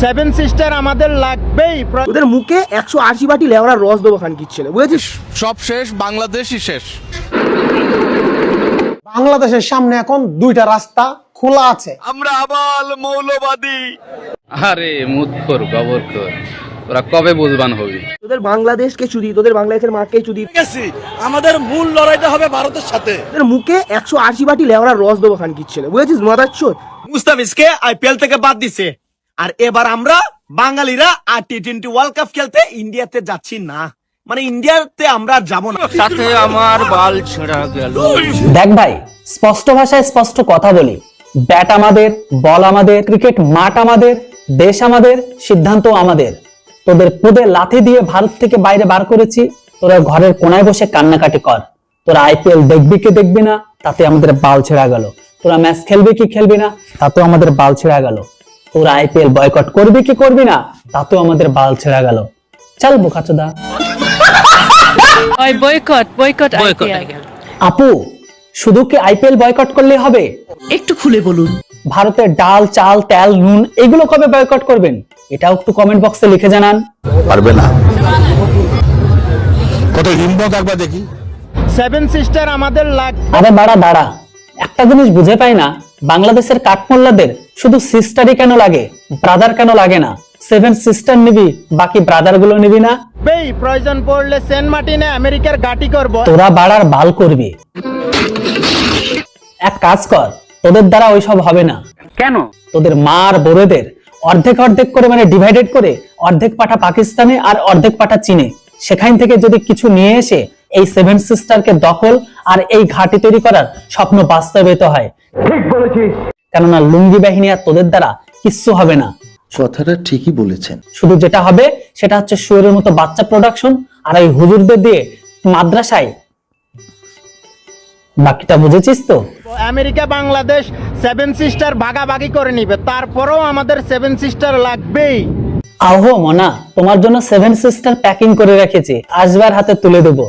Seven sister আমাদের লাগবেই। ওদের মুখে 180 বাটি লেওড়া রস দেবো খান কিচ্ছিল, বুঝেছিস? সব শেষ, বাংলাদেশই শেষ। বাংলাদেশের সামনে এখন দুইটা রাস্তা খোলা আছে। আমরা আবাল মৌলবাদী। আরে মুদখোর গবরখোর, তোরা কবে বুঝবান হবি? তোদের বাংলাদেশকে চুদি, তোদের বাংলাদেশের মাকে চুদি। আমাদের মূল লড়াইটা হবে ভারতের সাথে। তোদের মুখে 180 বাটি লেওড়া রস দেবো খান কিচ্ছিল, বুঝেছিস? মাদার চোদ। মুস্তাফিজকে আইপিএল থেকে বাদ দিছে, আর এবার আমরা বাঙালিরা আর টি20 ওয়ার্ল্ড কাপ খেলতে ইন্ডিয়াতে যাচ্ছি না, মানে ইন্ডিয়াতে আমরা যাব না। সাথে আমার বাল ছেঁড়া গেল। দেখ ভাই, স্পষ্ট ভাষায় স্পষ্ট কথা বলি, ব্যাট আমাদের, বল আমাদের, ক্রিকেট মাঠ আমাদের, দেশ আমাদের, সিদ্ধান্ত আমাদের। তোদের পুদে লাথি দিয়ে ভারত থেকে বাইরে বার করেছি, তোরা ঘরের কোনায় বসে কান্নাকাটি কর। তোরা আইপিএল দেখবি কি দেখবি না, তাতে আমাদের বাল ছেঁড়া গেল। তোরা ম্যাচ খেলবি কি খেলবি না, তাতেও আমাদের বাল ছেঁড়া গেল। তোরা আইপিএল বয়কট করবি কি করবি না, তাতেও আমাদের বাল ছেঁড়া গেল। চল বোকাচোদা। Boycott IPL. আপু, শুধু কি আইপিএল বয়কট করলে হবে? একটু খুলে বলুন। ভারতের ডাল, চাল, তেল, নুন এগুলো কবে বয়কট করবেন? এটাও একটু কমেন্ট বক্সে লিখে জানান। পারবে না। কত হিম্মত একবার দেখি। সেভেন সিস্টার আমাদের লাগবে। আরে বাড়া দাঁড়া, একটা জিনিস বুঝে পাই না, বাংলাদেশের কাঠমোল্লাদের শুধু সিস্টারই কেন লাগে, ব্রাদার কেন লাগে না? সেভেন সিস্টার নিবি, বাকি ব্রাদার গুলো নিবি না? প্রয়োজন পড়লে সেন্ট মার্টিনে আমেরিকার গাটি করব। তোরা বাড়ার বাল করবি। এক কাজ কর, তোদের দ্বারা ওইসব হবে না। কেন? তোদের মার বোরেদের অর্ধেক অর্ধেক করে, মানে ডিভাইডেড করে, অর্ধেক পাঠা পাকিস্তানে আর অর্ধেক পাঠা চীনে, সেখান থেকে যদি কিছু নিয়ে এসে এই সেভেন সিস্টারকে দখল আর এই ঘাঁটি তৈরি করার স্বপ্ন বাস্তবায়িত হয়। ঠিক বলেছিস। কেননা লুঙ্গি বাহিনী আর তোদের দ্বারা কিচ্ছু হবে না। কথাটা ঠিকই বলেছেন। শুধু যেটা হবে সেটা হচ্ছে শুয়োরের মতো বাচ্চা প্রোডাকশন, আর এই হুজুরদের দিয়ে মাদ্রাসায়। বাকিটা বুঝেছিস তো? আমেরিকা বাংলাদেশ সেভেন সিস্টার ভাগাভাগি করে নিবে, তারপরেও আমাদের সেভেন সিস্টার লাগবেই। আহো মনা, তোমার জন্য সেভেন সিস্টার প্যাকিং করে রেখেছি, আসবার হাতে তুলে দেব।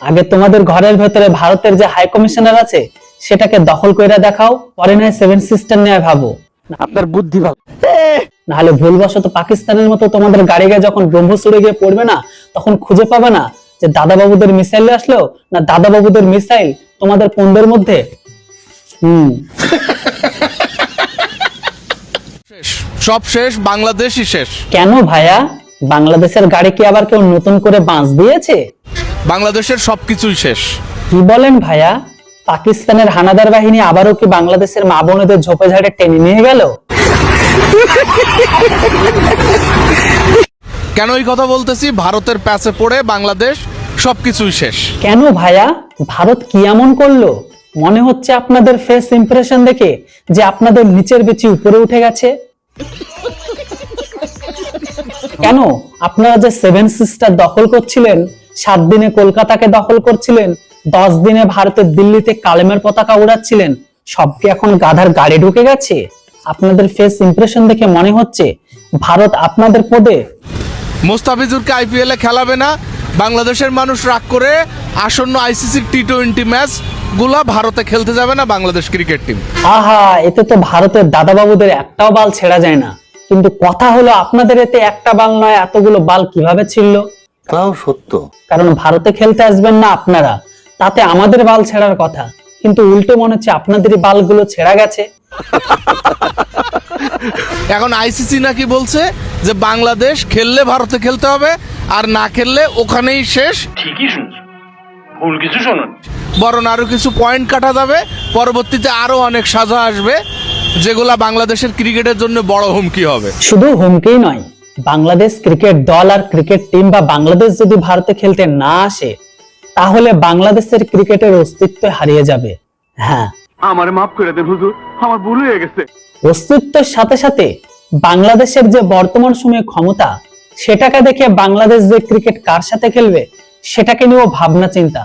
আগে তোমাদের ঘরের ভেতরে ভারতের যে হাই কমিশনার আছে সেটাকে দখল করে দেখাও, পরে নয় সেভেন সিস্টার নিয়ে ভাবো। আপনার বুদ্ধি ভালো। নাহলে ভুলবশত পাকিস্তানের মতো তোমাদের গাড়ি গায়ে যখন ব্রহ্মসুরে গিয়ে পড়বে না, তখন খুঁজে পাবে না যে দাদা বাবুদের মিসাইল আসলো না দাদা বাবুদের মিসাইল তোমাদের পন্দের মধ্যে। সব শেষ, বাংলাদেশই শেষ। কেন ভাইয়া, বাংলাদেশের গাড়ি কি আবার কেউ নতুন করে বাঁশ দিয়েছে? বাংলাদেশের সবকিছুই শেষ। কি বলেন ভাইয়া, পাকিস্তানের হানাদার বাহিনী আবারও কি বাংলাদেশের মা বোনেদের ঝোপে ঝাড়ে টেনে নিয়ে গেল? কেন এই কথা বলতেছি? ভারতের প্যাচে পড়ে বাংলাদেশ সবকিছুই শেষ। কেন ভাইয়া, ভারত কি এমন করলো? মনে হচ্ছে আপনাদের ফেস ইমপ্রেশন দেখে যে আপনাদের নিচের বেচি উপরে উঠে গেছে। কেন আপনারা যে সেভেন সিস্টার দখল করছিলেন, 7 দিনে কলকাতাকে দখল করছিলেন, 10 দিনে ভারতের দিল্লিতে কালেমের পতাকা উড়াচ্ছিলেন, সব কি এখন গাধার গাড়ি ঢুকে গেছে? আপনাদের ফেস ইমপ্রেশন দেখে মনে হচ্ছে ভারত আপনাদের পদে। মুস্তাফিজুরকে আইপিএল এ খেলাবে না, বাংলাদেশের মানুষ রাগ করে আসন্ন আইসিসি টি20 ম্যাচ গুলা ভারতে খেলতে যাবে না বাংলাদেশ ক্রিকেট টিম। আহা, এতে তো ভারতের দাদা বাবুদের একটাও বাল ছেড়া যায় না, কিন্তু কথা হলো আপনাদের এতে একটা বাল নয় এতগুলো বাল কিভাবে ছিল? তাও সত্য। কারণ ভারতে খেলতে আসবেন না আপনারা, তাতে আমাদের বাল ছেড়ার কথা, কিন্তু উল্টো মনে হচ্ছে আপনাদেরই বালগুলো ছেড়া গেছে। এখন আইসিসি নাকি বলছে যে বাংলাদেশ খেললে ভারতে খেলতে হবে, আর না খেললে ওখানেই শেষ। ঠিকই শুনছো, ভুল কিছু শোনেন। বরং আরো কিছু পয়েন্ট কাটা যাবে, পরবর্তীতে আরো অনেক সাজা আসবে যেগুলা বাংলাদেশের ক্রিকেটের জন্য বড় হুমকি হবে। শুধু হুমকিই নয়, বাংলাদেশ ক্রিকেট দল আর ক্রিকেট টিম বা বাংলাদেশ যদি ভারতে খেলতে না আসে, তাহলে বাংলাদেশের ক্রিকেটের অস্তিত্ব হারিয়ে যাবে। হ্যাঁ, আমার মাফ করে দেন হুজুর, আমার ভুল হয়ে গেছে। অস্তিত্বের সাথে সাথে বাংলাদেশের যে বর্তমান সময়ে ক্ষমতা, সেটাকে দেখে বাংলাদেশ যে ক্রিকেট কার সাথে খেলবে সেটাকে নিয়েও ভাবনা চিন্তা।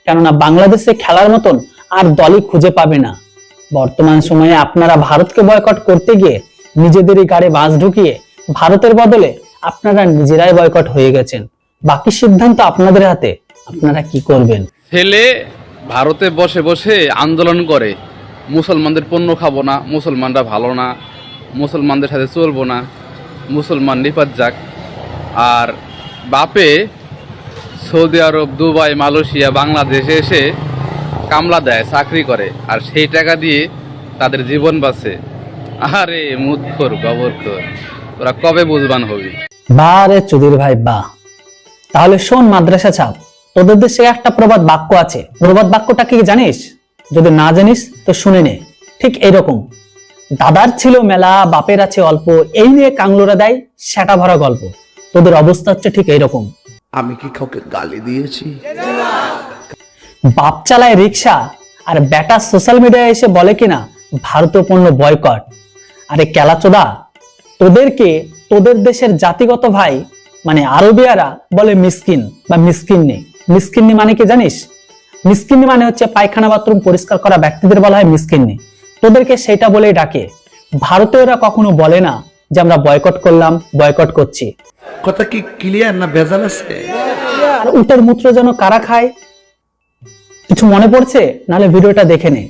কেননা বাংলাদেশে খেলার মতন আর দলই খুঁজে পাবে না। বর্তমান সময়ে আপনারা ভারতকে বয়কট করতে গিয়ে নিজেদেরই গাড়ি বাস ঢুকিয়ে ভারতের বদলে আপনারা নিজেরাই বয়কট হয়ে গেছেন। বাকি সিদ্ধান্ত আপনাদের হাতে, আপনারা কি করবেন। ছেলে ভারতে বসে বসে আন্দোলন করে, মুসলমানদের পণ্য খাবো না, মুসলমানরা ভালো না, মুসলমানদের সাথে চলবো না, মুসলমান নিপাত যাক। আর বাপে সৌদি আরব, দুবাই, মালয়েশিয়া, বাংলাদেশে এসে কামলা দেয়, চাকরি করে, আর সেই টাকা দিয়ে তাদের জীবন বাঁচে। আরে মুদখোর গবরখোর, ওরা কবে বুঝবান হবি? বাহ রে চুদির ভাই বাহ। তাহলে শোন মাদ্রাসা ছাপ, তোদের দেশে একটা প্রবাদ বাক্য আছে। প্রবাদ বাক্যটা কি জানিস? যদি না জানিস তো শুনে নে। ঠিক এইরকম, দাদার ছিল মেলা, বাপের আছে অল্প, এই নিয়ে কাংলোরা দেয় সেটা ভরা গল্প। তোদের অবস্থা হচ্ছে ঠিক এইরকম। আমি কি কাউকে গালি দিয়েছি? বাপ চালায় রিক্সা আর বেটা সোশ্যাল মিডিয়ায় এসে বলে কিনা ভারতীয় পণ্য বয়কট। আরে কেলাচোদা, তোদেরকে তোদের দেশের জাতিগত ভাই মানে আরবিয়ারা বলে মিসকিন বা মিসকিন্নি। মিসকিন্নি মানে কি জানিস? মিসকিন্নি মানে হচ্ছে পায়খানা বাথরুম পরিষ্কার করা ব্যক্তিদের বলা হয় মিসকিন্নি। তোদেরকে সেটা বলেই ডাকে। ভারতীয়রা কখনো বলে না যে আমরা বয়কট করলাম, বয়কট করছি। কথা কি ক্লিয়ার না ভেজাল আছে? আর উটের মূত্র যেন কারা খায়, কিছু মনে পড়ছে? নাহলে ভিডিওটা দেখে নে।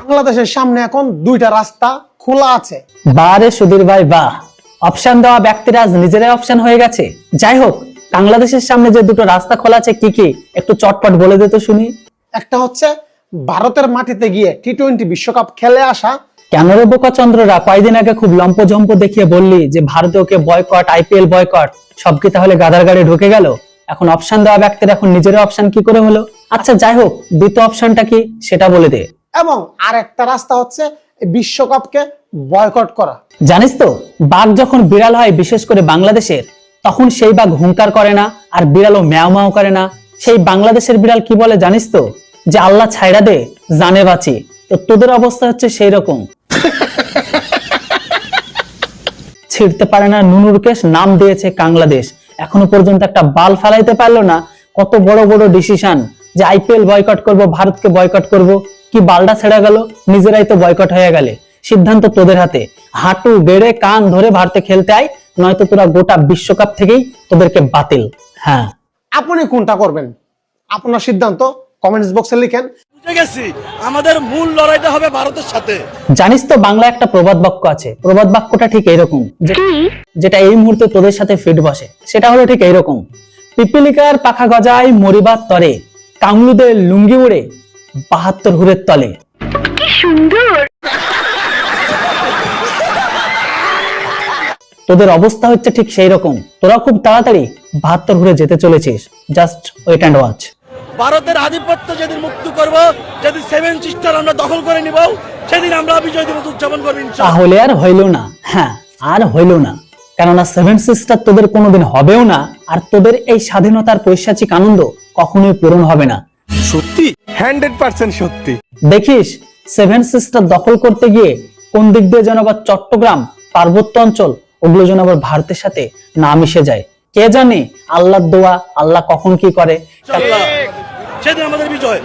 বাংলাদেশের সামনে এখন দুইটা রাস্তা খোলা আছে। বারে সুধীর ভাই বাহ, অপশন দেওয়া ব্যক্তিরা আজ নিজেরাই অপশন হয়ে গেছে। যাই হোক, বাংলাদেশের সামনে যে দুটো রাস্তা খোলা আছে কি কি একটু চটপট বলে দে তো শুনি। একটা হচ্ছে ভারতের মাটিতে গিয়ে টি-20 বিশ্বকাপ খেলে আসা। কেন রে বোকা চন্দ্ররা, কয়েকদিন আগে খুব লম্পজম্প দেখিয়ে বললি যে ভারতীয়কে বয়কট, আইপিএল বয়কট, সব কি তাহলে গাদার গাড়ি ঢুকে গেল? এখন অপশন দেওয়া ব্যক্তিরা এখন নিজেরা অপশন কি করে হলো? আচ্ছা যাই হোক, দ্বিতীয় অপশনটা কি সেটা বলে দে। এবং আরেকটা রাস্তা হচ্ছে বিশ্বকাপকে বয়কট করা। জানিস তো, বাঘ যখন বিড়াল হয় বিশেষ করে বাংলাদেশের, তখন সেই বাঘ হুঙ্কার করে না আর বিড়ালও ম্যাও ম্যাও করে না। সেই বাংলাদেশের বিড়াল কি বলে জানিস তো? যে আল্লাহ ছাইড়া দে, জানে বাঁচি। তো তোদের অবস্থা হচ্ছে সেই রকম। ছিড়তে পারে না নুনুর কেশ, নাম দিয়েছে বাংলাদেশ। এখনো পর্যন্ত একটা বাল ফালাইতে পারলো না। কত বড় বড় ডিসিশন যে আইপিএল বয়কট করব, ভারতকে বয়কট করব, কি বালটা ছেড়ে গেল, নিজেরাই তো বয়কট হয়ে গেলে। সিদ্ধান্ত তোদের হাতে, হাঁটু গেড়ে কান ধরে ভারতে খেলতে আয়, নয়তো তোরা গোটা বিশ্বকাপ থেকেই তোদেরকে বাতিল। হ্যাঁ, আপনি কোনটা করবেন? আপনার সিদ্ধান্ত কমেন্টস বক্সে লিখেন। আমাদের মূল লড়াইটা হবে ভারতের সাথে। জানিস তো বাংলা একটা প্রবাদ বাক্য আছে। প্রবাদ বাক্যটা ঠিক এইরকম, যেটা এই মুহূর্তে তোদের সাথে ফিট বসে। সেটা হলো ঠিক এইরকম, পিপিলিকার পাখা গজায় মরিবার তরে, কামলুদের লুঙ্গি উড়ে 72 হুরের তলে। কি সুন্দর! তোদের অবস্থা হচ্ছে ঠিক সেই রকম। তোরা খুব তাড়াতাড়ি 72 হুরে যেতে চলেছিস। Just wait and watch. ভারতের আধিপত্য যেদিন মুক্ত করব, যেদিন 7 সিস্টার আমরা দখল করে নিব, সেদিন আমরা বিজয় দিবস উদযাপন করব ইনশাআল্লাহ। তাহলে আর হইল না। হ্যাঁ, আর হইল না, কেননা 7 সিস্টার তোদের কোনোদিন হবেও না। আর তোদের এই স্বাধীনতার পৈশাচিক আনন্দ কখনোই পূরণ হবে না। সত্যি 100% সত্যি। দেখিস 7 সিস্টার দখল করতে গিয়ে কোন দিক দিয়ে যেন আবার চট্টগ্রাম, পার্বত্য অঞ্চল, ওগুলো যেন আবার ভারতের সাথে না মিশে যায়। কে জানে, আল্লাহর দোয়া, আল্লাহ কখন কি করে। সেদিন আমাদের বিজয়।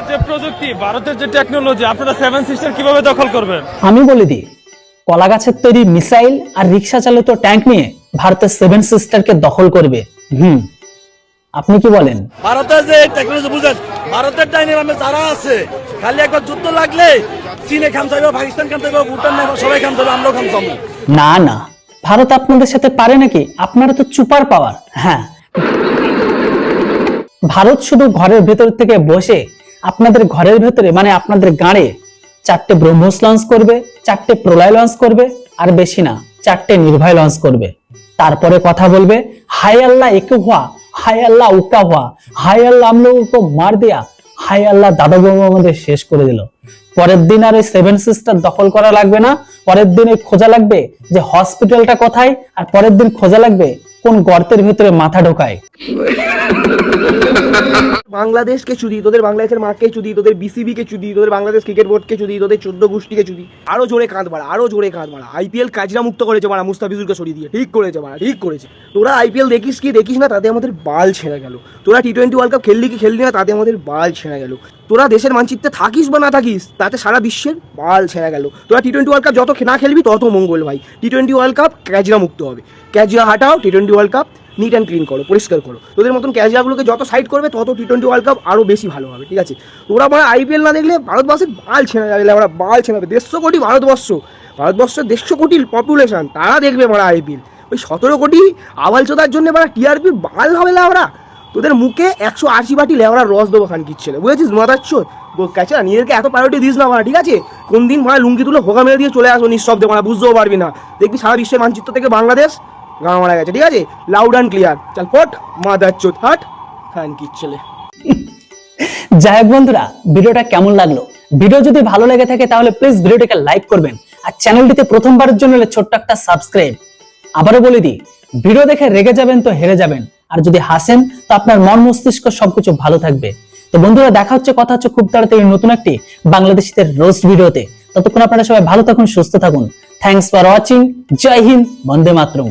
যে প্রযুক্তি, ভারতের যে টেকনোলজি, আপনারা 7 সিস্টার কিভাবে দখল করবেন? আমি বলে দিই, কলা গাছের তৈরি মিসাইল আর রিক্সা চালিত ট্যাঙ্ক নিয়ে ভারতের 7 সিস্টারকে দখল করবে। আপনি কি বলেন? ভারতের যে টেকনোলজি বুঝেন, ভারতের ডাইনামে যারা আছে, খালি একবার যুদ্ধ লাগলে চীনে খাম চাইবে, পাকিস্তান খাম চাইবে, ভুটান নেবে, সবাই খাম চাইবে, আমরাও খাম চাইবো। না না, ভারত আপনাদের সাথে পারে নাকি? আপনারা তো সুপার পাওয়ার। হ্যাঁ, ভারত শুধু ঘরের ভেতর থেকে বসে আপনাদের ঘরের ভেতরে মানে আপনাদের গাঁড়ে 4টে ব্রহ্মস লঞ্চ করবে, 4টে প্রলয় লঞ্চ করবে, আর বেশি না 4টে নির্ভয় লঞ্চ করবে। তারপরে কথা বলবে, হায় আল্লাহ একে হুয়া, হায় আল্লাহ উকা হুয়া, হায় আল্লাহ हम लोगों को मार दिया, হায় আল্লাহ দাদা বাবু আমাদের শেষ করে দিল। পরের দিন আর ওই 7 সিস্টার দখল করা লাগবে না। পরের দিন খোঁজা লাগবে যে হসপিটালটা কোথায়, আর পরের দিন খোঁজা লাগবে কোন গর্তের ভিতরে মাথা ঢোকায়। বাংলাদেশকে চুদি, তোদের বাংলাদেশের মাঠকে চুদি, তোদের বিসিবি কে চুদি, তোদের বাংলাদেশ ক্রিকেট বোর্ডকে চুদি, তোদের 14 গোষ্ঠীকে চুদি। আরো জোরে কাঁধ মারা, আরো জোরে কাঁধ মারা। আইপিএল কাজরা মুক্ত করেছে মারা, মুস্তাফিজুরকে সরিয়ে দিয়ে। ঠিক করেছে মারা, ঠিক করেছে। তোরা আইপিএল দেখিস কি দেখিস না, তাতে আমাদের বাল ছেঁড়া গেল। তোরা টি-20 ওয়ার্ল্ড কাপ খেললি কি খেললি না, তাতে আমাদের বাল ছেঁড়া গেল। তোরা দেশের মানচিত্রে থাকিস বা না থাকিস, তাতে সারা বিশ্বের বাল ছেঁড়া গেল। তোরা টি-20 ওয়ার্ল্ড কাপ যত না খেলবি তত মঙ্গল ভাই। টি-20 ওয়ার্ল্ড কাপ ক্যাজরা মুক্ত হবে। ক্যাজরা হাটাও, T20 world cup neat and clean করো, পরিষ্কার করো। তোদের মতন ক্যাজুয়ালগুলোকে যত সাইড করবে তত টি-20 ওয়ার্ল্ড কাপ আরও বেশি ভালো হবে, ঠিক আছে? তোরা মানে আইপিএল না দেখলে ভারতবর্ষের বাল ছেঁড়া যাবে, আমরা বাল ছেঁড়াবে। 150 কোটি ভারতবর্ষের 150 কোটি পপুলেশন, তারা দেখবে মারা আইপিএল। ওই 17 কোটি আবালচোদার জন্য মারা টিআরপি বাল হবে না। আমরা তোদের মুখে 180 বাটি লেওড়া রস দেবো খান কিচ্ছেলে, বুঝেছিস? মাথার চোদ কাছে নিজেদেরকে এত প্রায়োরিটি দিস না মারা, ঠিক আছে? কোন দিন মারা লুঙ্গি তুলে হোগা মেরে দিয়ে চলে আসো নিঃশব্দে, মারা বুঝতেও পারবি না। দেখবি সারা বিশ্বের মানচিত্র থেকে বাংলাদেশ গাঁ মারা গেছে, ঠিক আছে? Loud and clear. চল পট মাদার চোদ হাট খান কিচ্ছেলে। যাই হোক বন্ধুরা, ভিডিওটা কেমন লাগলো? ভিডিও যদি ভালো লেগে থাকে তাহলে প্লিজ ভিডিওটাকে লাইক করবেন, আর চ্যানেলটিতে প্রথমবারের জন্য হলে ছোট্ট একটা সাবস্ক্রাইব। আবারও বলে দিই, ভিডিও দেখে রেগে যাবেন তো হেরে যাবেন, আর যদি হাসেন তো আপনার মন মস্তিষ্ক সবকিছু ভালো থাকবে। তো বন্ধুরা, দেখা হচ্ছে, কথা হচ্ছে খুব তাড়াতাড়ি নতুন একটি বাংলাদেশিদের রোস্ট ভিডিওতে। ততক্ষণ আপনারা সবাই ভালো থাকুন, সুস্থ থাকুন। Thanks for watching. Jai Hind, Bande Mataram.